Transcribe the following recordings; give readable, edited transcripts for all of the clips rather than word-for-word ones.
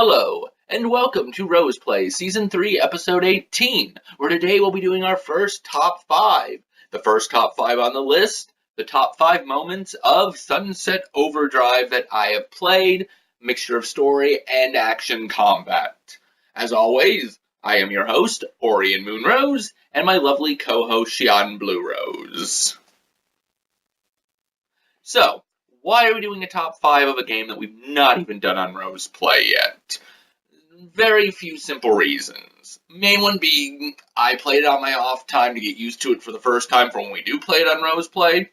Hello, and welcome to Rose Play Season 3, Episode 18, where today we'll be doing our first Top 5. The first Top 5 on the list, the Top 5 moments of Sunset Overdrive that I have played, mixture of story and action combat. As always, I am your host, Orion Moonrose, and my lovely co-host, Shian BlueRose. So, why are we doing a top 5 of a game that we've not even done on Rose Play yet? Very few simple reasons. Main one being, I played it on my off time to get used to it for the first time for when we do play it on Rose Play.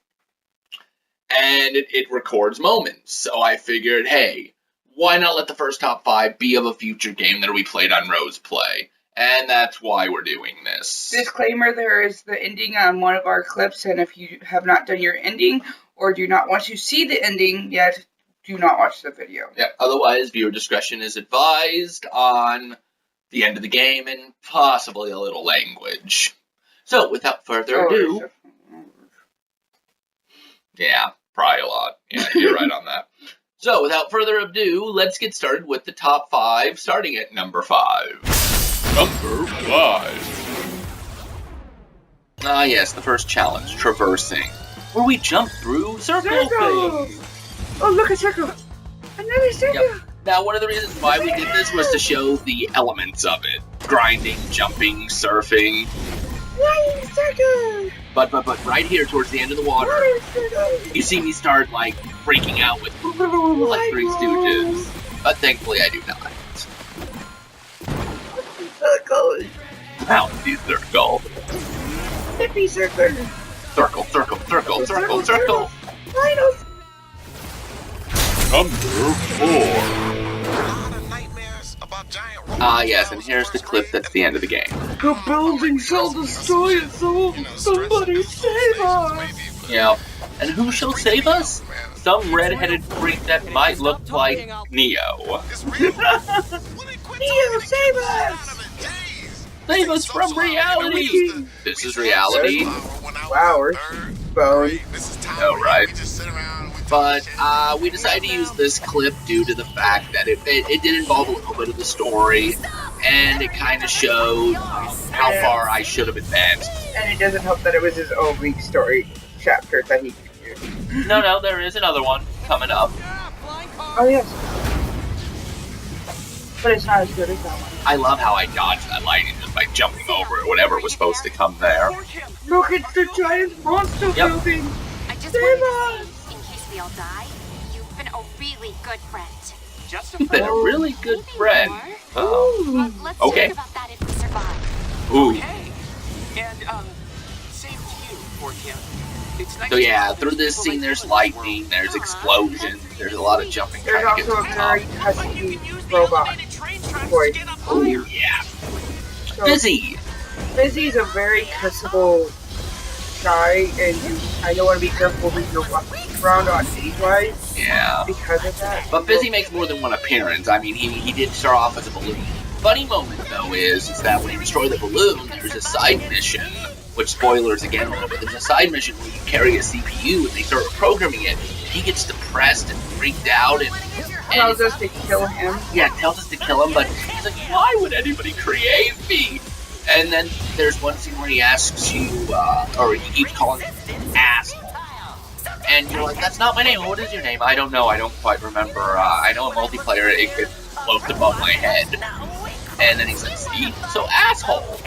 And it records moments. So I figured, hey, why not let the first top 5 be of a future game that we played on Rose Play? And that's why we're doing this. Disclaimer, there is the ending on one of our clips, and if you have not done your ending, or do not want to see the ending yet, do not watch the video. Yeah, otherwise, viewer discretion is advised on the end of the game and possibly a little language. So, without further ado... Yeah, probably a lot. Yeah, you're right on that. So, without further ado, let's get started with the top 5, starting at number 5. Number 5. Ah, yes, the first challenge, traversing, where we jump through circle things. Oh, look, a circle! Another circle! Yep. Now, one of the reasons why we did this was to show the elements of it. Grinding, jumping, surfing. Water circle! But right here, towards the end of the water, you see me start, like, freaking out with, like, Three Stooges. But thankfully, I do not. Circle! Bouncy circle. Hippie circle! Circle, circle, circle, circle, circle. Final. Number 4. Ah, yes, and here's the clip that's the end of the game. The building shall destroy itself! Somebody save us! Yeah. And who shall save us? Some red-headed freak that might look like Neo. Neo, save us! Save us from reality! This is reality. Wow, bone. Oh, right. But we decided to use this clip due to the fact that it did involve a little bit of the story, and it kind of showed how far I should have advanced. And it doesn't help that it was his only story chapter that he could do. No, there is another one coming up. Oh, yes. But it's not as good as that one. I love how I dodged that lightning just by jumping over it, whatever was supposed to come there. Look, it's the giant monster building! I just Save wanted us! to say, in case we all die, you've been a really good friend. Just a You've been a really good friend. But let's Okay. talk about that if we survive. Ooh. Okay. And, same to you, Portia. It's nice So yeah, to through this people scene like there's you in lightning, the there's world. explosions, there's a lot of jumping There's trying to get also to a the very top. husky robot voice. Oh yeah. So, Busy! Fizzy's a very cussable guy, and I don't want to be careful who you're walking around on age-wise Yeah. because of that. But Busy makes more than one appearance. I mean, he did start off as a balloon. Funny moment, though, is that when you destroy the balloon, there's a side mission, which spoilers again a little bit, there's a side mission where you carry a CPU and they start programming it. He gets depressed and freaked out and Tells us to kill him. yeah, tells us to kill him, but he's like, why would anybody create me? And then there's one scene where he asks you, or he keeps calling you ass. And you're like, that's not my name. What is your name? I don't know. I don't quite remember. I know in multiplayer it could float above my head. And then he says, see? So asshole.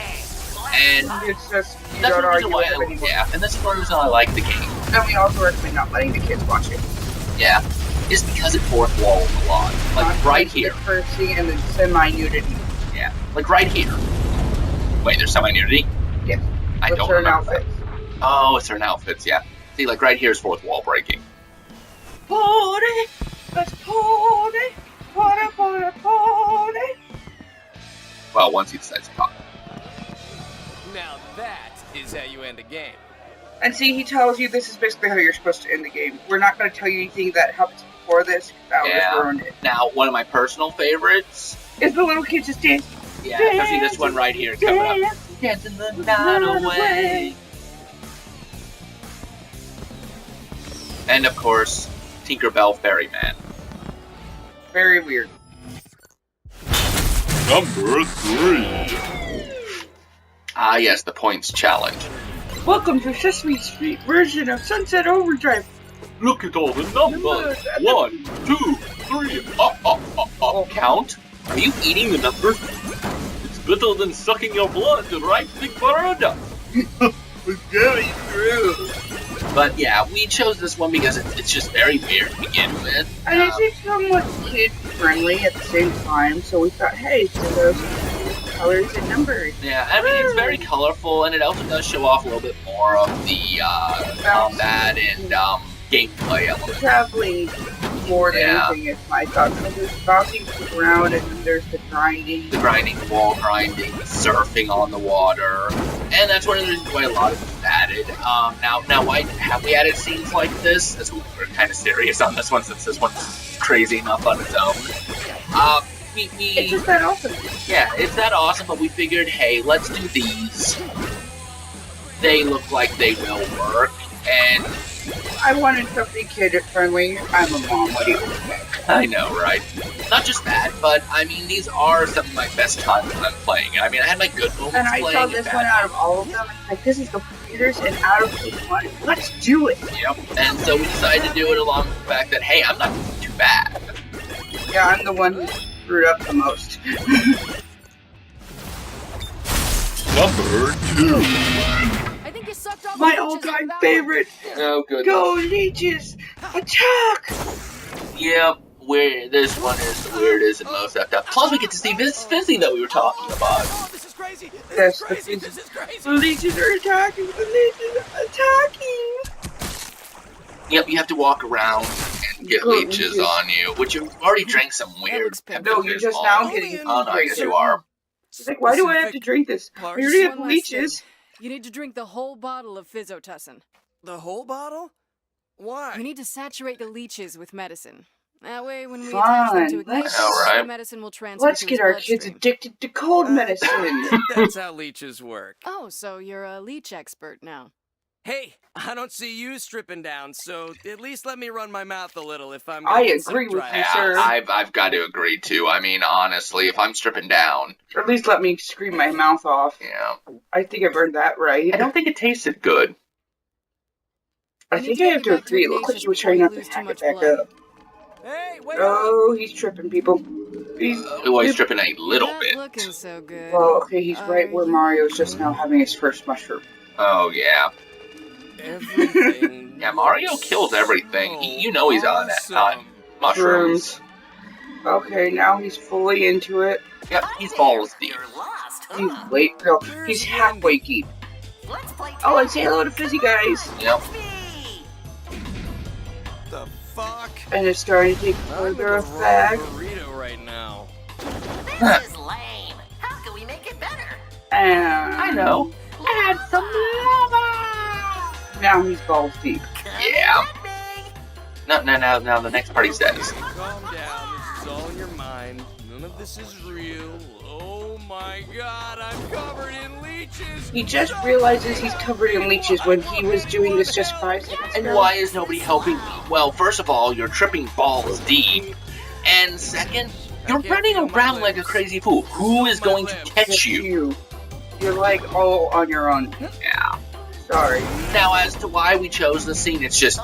And It's just, you that's don't the reason argue why with him anymore. yeah, and that's the reason I like the game. And we also recommend not letting the kids watch it. Yeah. It's because it fourth walls a lot. Like right here. The cursing and the semi-nudity. Yeah. Like right here. Wait, there's semi-nudity? Yes. I With don't certain remember that. outfits. Oh, it's certain outfits, yeah. See, like right here is fourth wall breaking. Party! Let's party! Party! Well, once he decides to talk. Now that is how you end a game. And see, he tells you this is basically how you're supposed to end the game. We're not going to tell you anything that happens before this. That would Yeah. just ruin it. Now, one of my personal favorites. Is the little kid just dancing? Yeah, especially this one right here coming up. Dancing the night away. And of course, Tinkerbell Ferryman. Very weird. Number 3. Ah, yes, the points challenge. Welcome to Sesame Street version of Sunset Overdrive. Look at all the numbers. 1, 2, 3. Count? Are you eating the numbers? It's better than sucking your blood, right, Big Brother? Very true. But yeah, we chose this one because it's just very weird to begin with. And it's somewhat kid-friendly at the same time, so we thought, hey, so those colors and numbers. Yeah, I mean, it's very colorful, and it also does show off a little bit more of the combat and gameplay The elements. traveling more than anything is my thought. Because there's bouncing to the ground, and then there's the grinding. The grinding, wall grinding, the surfing on the water, and that's one of the reasons why a lot of it's added. Now, why have we added scenes like this? As we're kind of serious on this one, since this one's crazy enough on its own. It's just that awesome. Yeah, it's that awesome, but we figured, hey, let's do these. They look like they will work, and I wanted something kid-friendly. I'm a mom. What do you expect? I know, right? Not just that, but I mean, these are some of my best times when I'm playing. I mean, I had my good moments And I playing. saw this one out of all of them. Like, this is the weirdest and out of this one. Let's do it. Yep. And so we decided to do it along with the fact that, hey, I'm not doing too bad. Yeah, I'm the one who screwed up the most. Number 2. I think you sucked all the My leeches out all-time of that favorite. Oh, good. Go leeches! Attack! Yep. This one is the weirdest and most effed up. Plus, we get to see this Fizzy that we were talking about. Oh, this is crazy. Yes, This is crazy. This is The crazy. leeches are attacking! The leeches are attacking! Yep, you have to walk around and get Good leeches leeches. on you, which you already drank some weird. looks painful. No, you're just now getting Oh, no, I guess you are. She's like, why do I have to drink this? I already have One last leeches. thing. You need to drink the whole bottle of Physotussin. The whole bottle? Why? You need to saturate the leeches with medicine. That way, when we Fine, attach them to ignite, let's- Alright. the medicine will transfer Let's to get his our kids bloodstream. addicted to cold medicine. That's how leeches work. Oh, so you're a leech expert now. Hey, I don't see you stripping down, so at least let me run my mouth a little if I'm. I gonna get agree some with dry you, ice. sir. I've got to agree too. I mean, honestly, if I'm stripping down, Or at least let me scream my mouth off. yeah, I think I've earned that right. I don't think it tasted good. I You need think I have get to back agree. It the looks like Ignatius he was trying before not you to lose too hack it much back blood. up. Hey, wait up! Oh, he's tripping people. He's Well, he's tripping a little Not bit. looking so good. well, okay. He's right where Are you- Mario's just now having his first mushroom. Oh yeah, Everything. yeah. Mario looks kills everything. so You know he's on that awesome. mushrooms. Okay, now he's fully into it. Yep, he's balls deep. You're lost, He's huh? late. No, Where's he's the halfway ending? deep. Let's play Oh, and say hello to Fizzy guys. Yep. me. The fuck? And it's starting to take I'm in further the effect. wrong burrito right now. This is lame. How can we make it better? And I know. Add some now he's balls deep. Yeah. Now the next part he says. Calm down. This is all in your mind. None of this is real. Oh my god, I'm covered in leeches. He just realizes he's covered in leeches when he was doing this just 5 seconds And ago. why is nobody helping me? Well, first of all, you're tripping balls deep. And second, you're I can't running feel my around like a lips. crazy fool. Who is My going to lips. catch you? You're like all on your own. Yeah. Sorry. Now, as to why we chose the scene, it just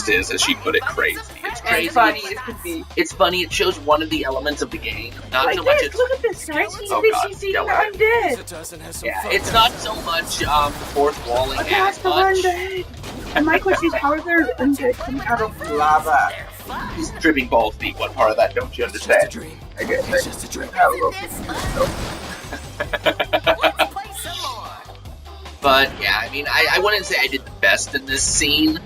is, as she put it, crazy. It's And crazy. funny as could be. It's funny. It shows one of the elements of the game. Not Like so much. this, It's, look at this, guys. He's Oh, God. busy seeing Don't the worry. undead. Physotussin has some yeah, fucked it's up- not so much fourth walling Attack as the much. undead. And my question is, how are there undead coming out of lava? He's dripping balls deep. What part of that don't you It's just a understand? dream. I guess It's just a dream. I will. Let's play some more. But yeah, I mean, I wouldn't say I did the best in this scene,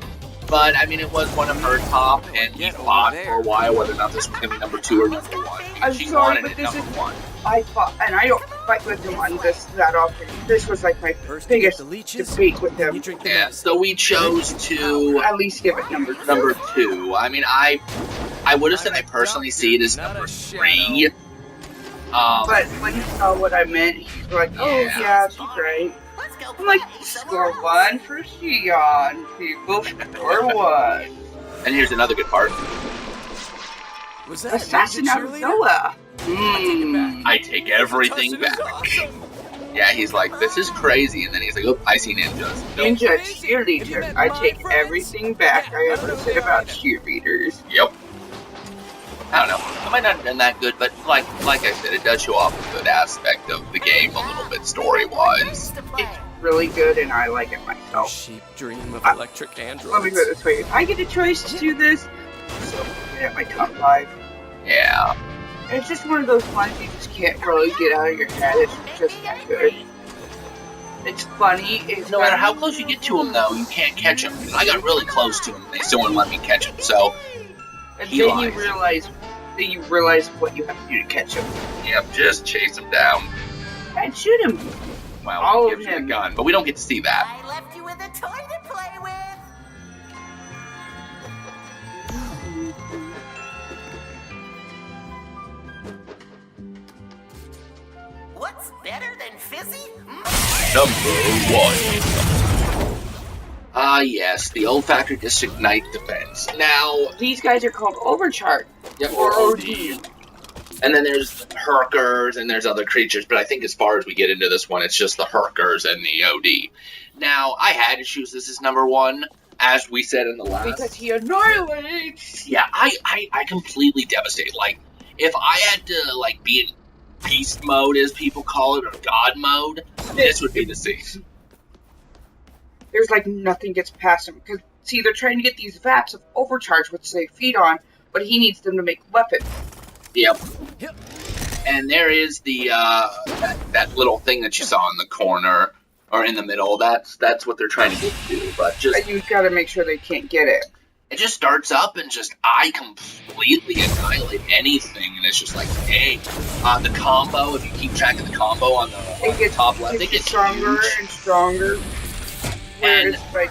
but I mean, it was one of her top, and we fought for a while whether or not this was going to be number 2 or number 1. I'm She sorry, wanted but it this number is- 1. I fought, and I don't fight with him on this that often. This was like my First you get biggest the leeches, debate with then you him. drink the Yeah, medicine. so we chose to At least give it number 2. number 2. I mean, I would have said I personally see it as Not a number shadow. 3. But when he saw what I meant, he's like, oh Yeah. yeah, she's right. Let's go I'm like, play score somewhere 1 for Shian, people, score 1. And here's another good part. Was that a Assassin ninja out of cheerleader? Noah. I take everything back. Awesome. Yeah, he's like, this is crazy, and then he's like, oh, I see ninjas. Ninja cheerleader. I take everything back I ever said about cheerleaders. Yep. I don't know. It might not have been that good, but like I said, it does show off a good aspect of the game a little bit story-wise. It's really good, and I like it myself. Sheep dream of electric androids. Let me put it this way: if I get a choice to do this, so at my top 5. Yeah. And it's just one of those ones you just can't really get out of your head. It's just that good. It's funny. It's No matter how close you get to him, though, you can't catch him. I got really close to him, and they still wouldn't let me catch him, so... And he then lies. you realize what you have to do to catch him. Yep, just chase him down. And shoot him. Well, All he of gives you the him. gun, but we don't get to see that. I left you with a toy to play with. What's better than fizzy? Number 1. Ah, yes, the olfactory district night defense. Now, These guys are called Overcharge. yep, Or or OD. OD. And then there's Herkers, and there's other creatures, but I think as far as we get into this one, it's just the Herkers and the OD. Now, I had to choose this as number 1, as we said in the last... Because he annihilates. Yeah, I completely devastate. Like, if I had to, like, be in beast mode, as people call it, or god mode, this would be the scene. There's like nothing gets past him. Because, see, they're trying to get these vats of Overcharge, which they feed on, but he needs them to make weapons. Yep. And there is the, that little thing that you saw in the corner, or in the middle. That's what they're trying to get to, but just... And you gotta make sure they can't get it. It just starts up and just, I completely annihilate anything, and it's just like, dang. The combo, if you keep track of the combo on the top left, it gets stronger huge. and stronger. And It's like,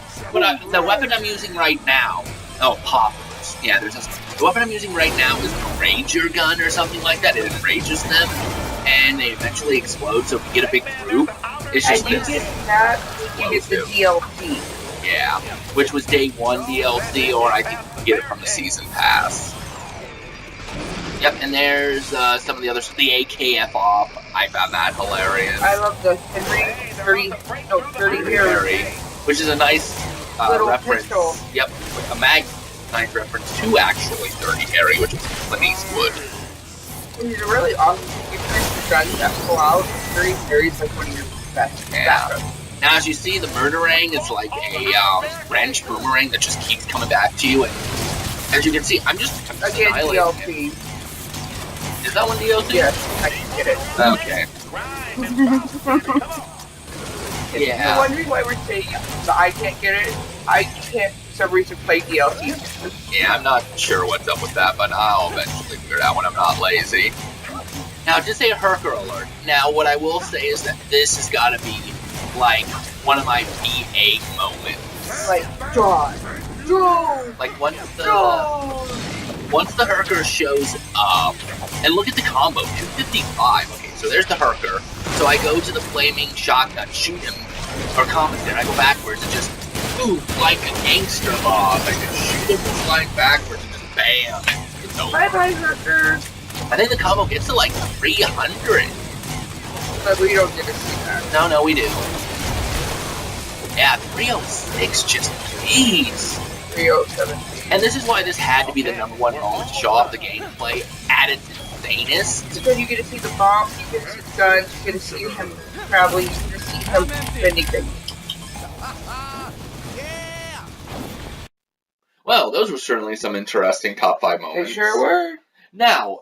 the weapon I'm using right now, poppers. Yeah, there's this. The weapon I'm using right now is a Ranger gun or something like that. It enrages them, and they eventually explode. So if you get a big group, it's just and you this. get that, you get the DLC. Yeah, which was day 1 DLC, or I think you can get it from the season pass. Yep, and there's some of the others. The AKF off. I found that hilarious. I love the Henry 30 Harry, which is a nice Little reference. pistol. Yep, a nice reference to actually 30 Harry, which is Clint Eastwood. It's really awesome. You finish the guns that pull out. 30 Harry's like one of your best. Yeah. Now, as you see, the murderang is like a wrench boomerang that just keeps coming back to you. And as you can see, I'm just Again, annihilating him. DLC. Is that one DLC? Yes, I can get it. Okay. If you're Yeah. wondering why we're saying that I can't get it, I can't for some reason play DLC. Yeah, I'm not sure what's up with that, but I'll eventually figure it out when I'm not lazy. Now, just a Herker alert. Now, what I will say is that this has got to be, like, one of my V8 moments. Like, John. Like, once the Herker shows up, and look at the combo, 255. Okay, so there's the Herker. So I go to the flaming shotgun, shoot him, or compensate. I go backwards and just, boom, like a gangster mob. I just shoot him, slide backwards, and just bam. It's over. Bye-bye, Herker. I think the combo gets to like 300. But we don't get to see that. No, we do. Yeah, 306, just please. 307. And this is why this had to be the number 1 moment to show off the gameplay at its insanest. Because you get to see the bomb, you get to see the guns, you get to see him traveling, you get to see him bending things. Well, those were certainly some interesting top 5 moments. They sure were. Now,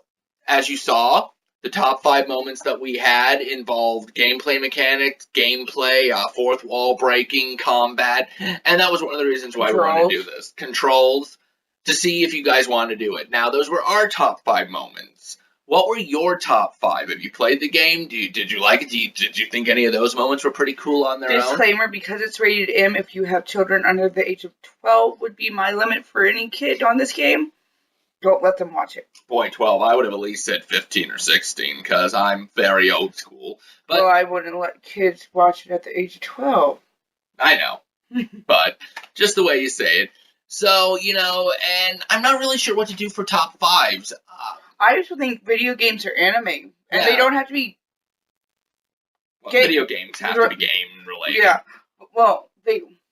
as you saw, the top 5 moments that we had involved gameplay mechanics, gameplay, fourth wall breaking, combat, and that was one of the reasons why we wanted to do this. Controls, to see if you guys wanted to do it. Now, those were our top 5 moments. What were your top 5? Have you played the game? Did you like it? Did you think any of those moments were pretty cool on their own? Disclaimer, because it's rated M, if you have children under the age of 12 would be my limit for any kid on this game. Don't let them watch it. Boy, 12, I would have at least said 15 or 16, because I'm very old school. But Well, I wouldn't let kids watch it at the age of 12. I know. But just the way you say it. So, and I'm not really sure what to do for top 5s. I just think video games are anime, and Yeah. they don't have to be. Well, Game- video games have to be game related. Yeah, well,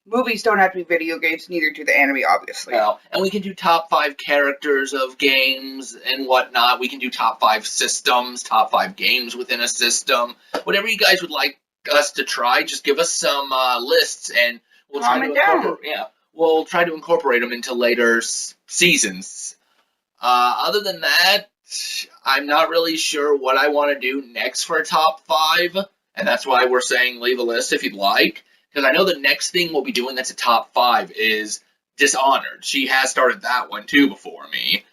movies don't have to be video games. Neither do the anime, obviously. Well, and we can do top 5 characters of games and whatnot. We can do top 5 systems, top 5 games within a system. Whatever you guys would like us to try, just give us some lists, and we'll try to Comment down. incorporate. Yeah, we'll try to incorporate them into later seasons. Other than that, I'm not really sure what I want to do next for a top 5, and that's why we're saying leave a list if you'd like. Because I know the next thing we'll be doing that's a top 5 is Dishonored. She has started that one too before me.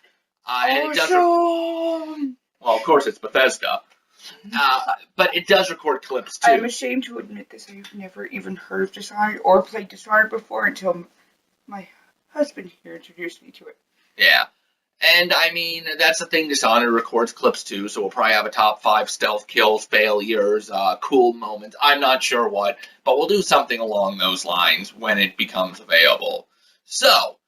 And it does. Awesome. Well, of course it's Bethesda. But it does record clips too. I'm ashamed to admit this. I've never even heard of Dishonored or played Dishonored before until my husband here introduced me to it. Yeah. And I mean, that's the thing, Dishonored records clips too, so we'll probably have a top 5 stealth kills, failures, cool moments. I'm not sure what, but we'll do something along those lines when it becomes available. So,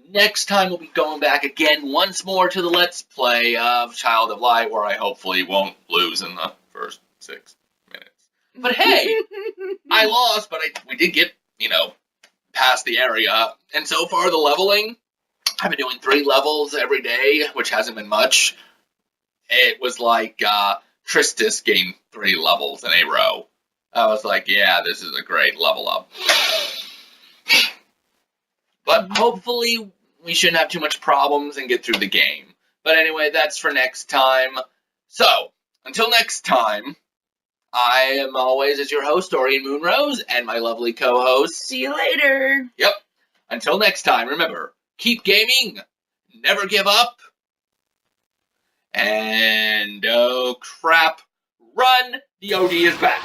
next time we'll be going back again once more to the Let's Play of Child of Light, where I hopefully won't lose in the first 6 minutes. But hey, I lost, but we did get, past the area. And so far, the leveling, I've been doing 3 levels every day, which hasn't been much. It was like Tristis gained 3 levels in a row. I was like, yeah, this is a great level up. But hopefully we shouldn't have too much problems and get through the game. But anyway, that's for next time. So, until next time, I am always as your host, Dorian BlueRose, and my lovely co-host. See you later. Yep. Until next time, remember, keep gaming, never give up, and oh crap, run, the OD is back.